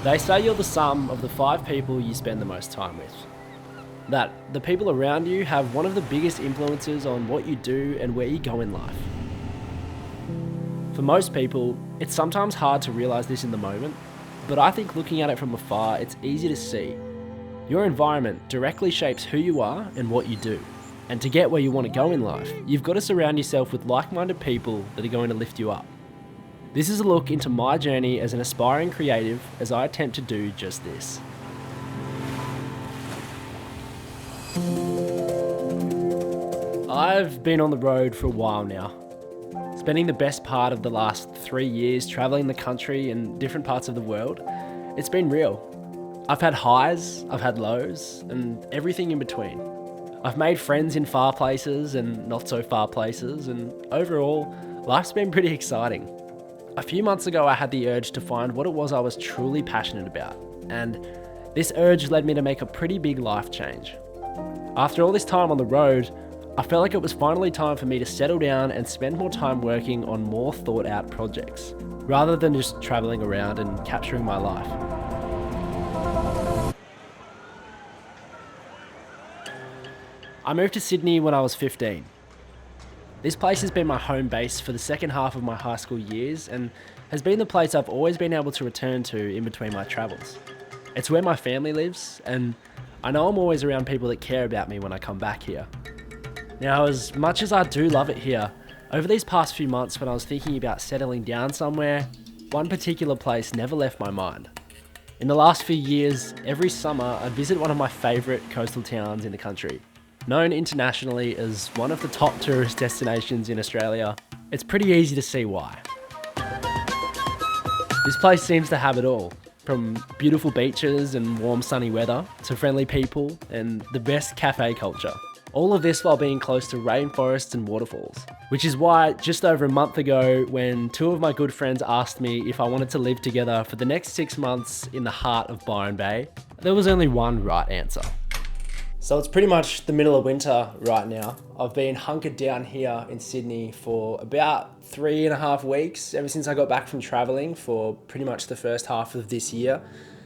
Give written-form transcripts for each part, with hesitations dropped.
They say you're the sum of the 5 people you spend the most time with. That the people around you have one of the biggest influences on what you do and where you go in life. For most people, it's sometimes hard to realise this in the moment, but I think looking at it from afar, it's easy to see. Your environment directly shapes who you are and what you do. And to get where you want to go in life, you've got to surround yourself with like-minded people that are going to lift you up. This is a look into my journey as an aspiring creative as I attempt to do just this. I've been on the road for a while now, spending the best part of the last 3 years travelling the country and different parts of the world. It's been real. I've had highs, I've had lows, and everything in between. I've made friends in far places and not so far places, and overall, life's been pretty exciting. A few months ago, I had the urge to find what it was I was truly passionate about, and this urge led me to make a pretty big life change. After all this time on the road, I felt like it was finally time for me to settle down and spend more time working on more thought out projects, rather than just travelling around and capturing my life. I moved to Sydney when I was 15. This place has been my home base for the second half of my high school years and has been the place I've always been able to return to in between my travels. It's where my family lives, and I know I'm always around people that care about me when I come back here. Now, as much as I do love it here, over these past few months when I was thinking about settling down somewhere, one particular place never left my mind. In the last few years, every summer I'd visit one of my favourite coastal towns in the country. Known internationally as one of the top tourist destinations in Australia, it's pretty easy to see why. This place seems to have it all, from beautiful beaches and warm sunny weather to friendly people and the best cafe culture. All of this while being close to rainforests and waterfalls. Which is why just over a month ago, when 2 of my good friends asked me if I wanted to live together for the next 6 months in the heart of Byron Bay, there was only one right answer. So it's pretty much the middle of winter right now. I've been hunkered down here in Sydney for about 3.5 weeks, ever since I got back from traveling for pretty much the first half of this year.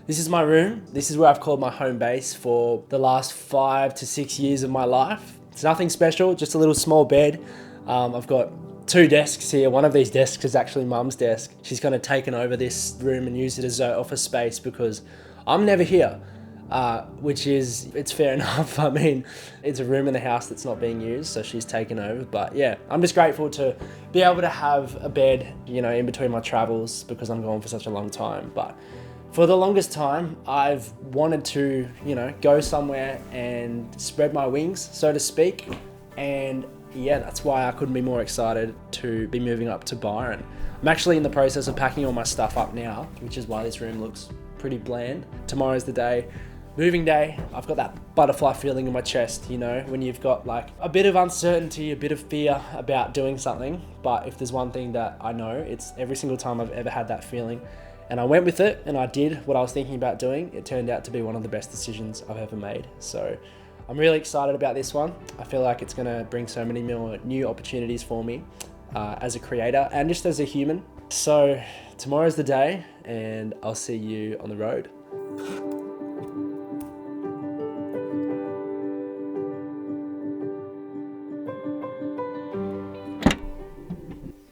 This is my room. This is where I've called my home base for the last 5 to 6 years of my life. It's nothing special, just a little small bed. I've got 2 desks here. One of these desks is actually Mum's desk. She's kind of taken over this room and used it as her office space because I'm never here. It's fair enough. I mean, it's a room in the house that's not being used, so she's taken over. But yeah, I'm just grateful to be able to have a bed, in between my travels because I'm gone for such a long time. But for the longest time, I've wanted to, go somewhere and spread my wings, so to speak. And yeah, that's why I couldn't be more excited to be moving up to Byron. I'm actually in the process of packing all my stuff up now, which is why this room looks pretty bland. Tomorrow's the day. Moving day. I've got that butterfly feeling in my chest, when you've got like a bit of uncertainty, a bit of fear about doing something. But if there's one thing that I know, it's every single time I've ever had that feeling. And I went with it and I did what I was thinking about doing. It turned out to be one of the best decisions I've ever made. So I'm really excited about this one. I feel like it's gonna bring so many more new opportunities for me as a creator and just as a human. So tomorrow's the day and I'll see you on the road.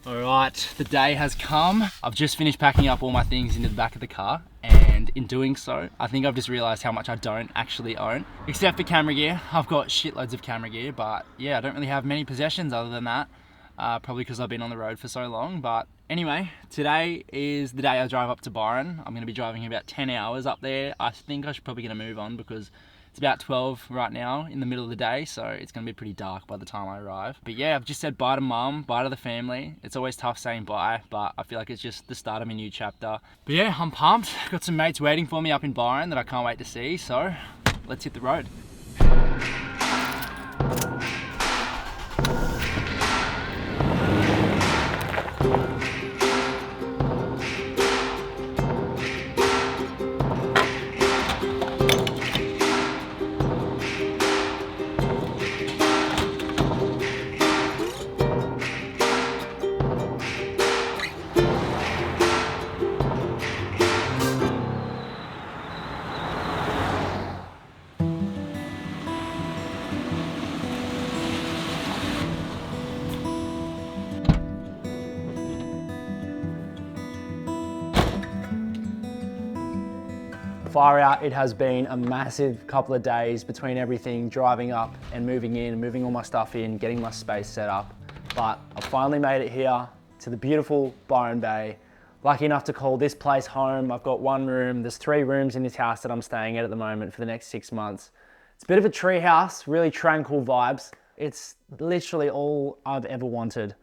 Alright, the day has come. I've just finished packing up all my things into the back of the car, and in doing so, I think I've just realised how much I don't actually own. Except for camera gear. I've got shitloads of camera gear, but yeah, I don't really have many possessions other than that. Probably because I've been on the road for so long, but anyway, today is the day I drive up to Byron. I'm going to be driving about 10 hours up there. I think I should probably get a move on because it's about 12 right now in the middle of the day, so it's going to be pretty dark by the time I arrive. But yeah, I've just said bye to Mum, bye to the family. It's always tough saying bye, but I feel like it's just the start of a new chapter. But yeah, I'm pumped. Got some mates waiting for me up in Byron that I can't wait to see, so let's hit the road. Far out, it has been a massive couple of days between everything, driving up and moving in, moving all my stuff in, getting my space set up. But I finally made it here to the beautiful Byron Bay. Lucky enough to call this place home. I've got one room. There's 3 rooms in this house that I'm staying at the moment for the next 6 months. It's a bit of a tree house, really tranquil vibes. It's literally all I've ever wanted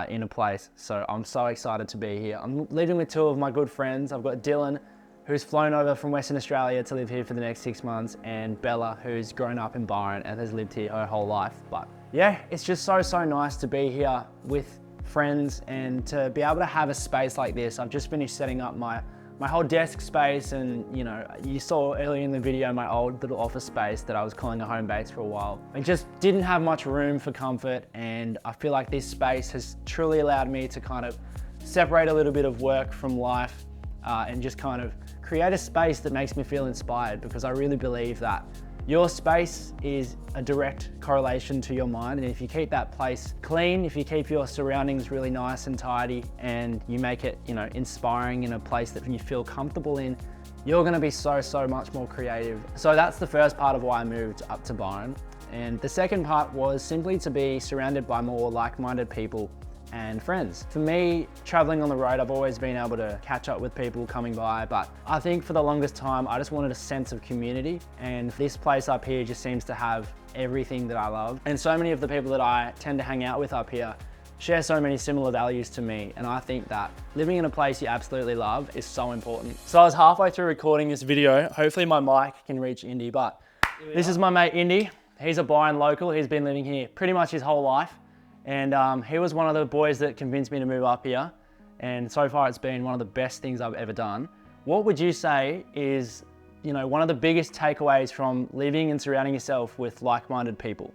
in a place. So I'm so excited to be here. I'm living with 2 of my good friends. I've got Dylan, who's flown over from Western Australia to live here for the next 6 months, and Bella, who's grown up in Byron and has lived here her whole life. But yeah, it's just so nice to be here with friends and to be able to have a space like this. I've just finished setting up my whole desk space, and you know, you saw earlier in the video my old little office space that I was calling a home base for a while. I just didn't have much room for comfort, and I feel like this space has truly allowed me to kind of separate a little bit of work from life and just kind of create a space that makes me feel inspired, because I really believe that your space is a direct correlation to your mind. And if you keep that place clean, if you keep your surroundings really nice and tidy, and you make it, you know, inspiring in a place that you feel comfortable in, you're gonna be so much more creative. So that's the first part of why I moved up to Byron. And the second part was simply to be surrounded by more like-minded people and friends. For me, traveling on the road, I've always been able to catch up with people coming by, but I think for the longest time, I just wanted a sense of community, and this place up here just seems to have everything that I love. And so many of the people that I tend to hang out with up here share so many similar values to me, and I think that living in a place you absolutely love is so important. So I was halfway through recording this video. Hopefully my mic can reach Indy, but this is my mate Indy. He's a Byron local. He's been living here pretty much his whole life. And he was one of the boys that convinced me to move up here. And so far it's been one of the best things I've ever done. What would you say is, you know, one of the biggest takeaways from living and surrounding yourself with like-minded people?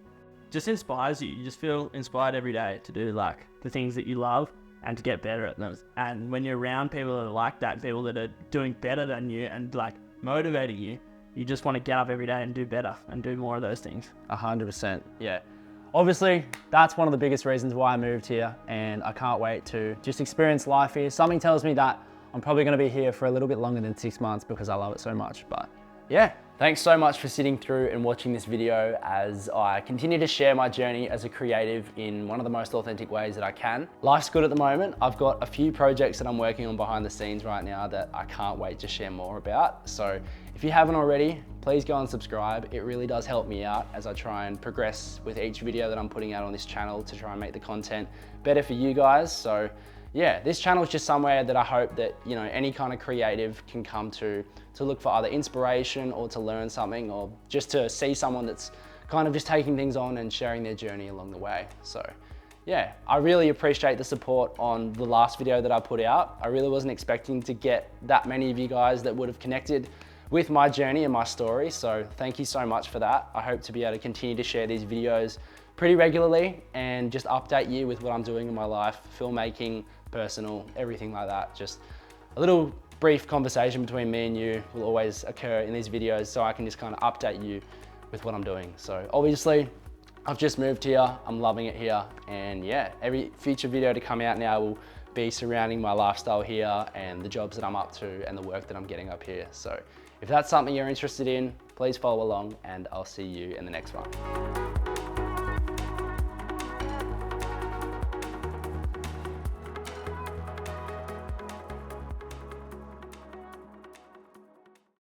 Just inspires you. You just feel inspired every day to do like the things that you love and to get better at them. And when you're around people that are like that, people that are doing better than you and like motivating you, you just want to get up every day and do better and do more of those things. 100%, yeah. Obviously, that's one of the biggest reasons why I moved here, and I can't wait to just experience life here. Something tells me that I'm probably gonna be here for a little bit longer than 6 months because I love it so much, but yeah. Thanks so much for sitting through and watching this video as I continue to share my journey as a creative in one of the most authentic ways that I can. Life's good at the moment. I've got a few projects that I'm working on behind the scenes right now that I can't wait to share more about. So if you haven't already, please go and subscribe. It really does help me out as I try and progress with each video that I'm putting out on this channel to try and make the content better for you guys. So yeah, this channel is just somewhere that I hope that, you know, any kind of creative can come to look for either inspiration or to learn something, or just to see someone that's kind of just taking things on and sharing their journey along the way. So yeah, I really appreciate the support on the last video that I put out. I really wasn't expecting to get that many of you guys that would have connected with my journey and my story. So thank you so much for that. I hope to be able to continue to share these videos pretty regularly and just update you with what I'm doing in my life, filmmaking, personal, everything like that. Just a little brief conversation between me and you will always occur in these videos, so I can just kind of update you with what I'm doing. So obviously I've just moved here, I'm loving it here, and yeah, every future video to come out now will be surrounding my lifestyle here and the jobs that I'm up to and the work that I'm getting up here. So if that's something you're interested in, please follow along, and I'll see you in the next one.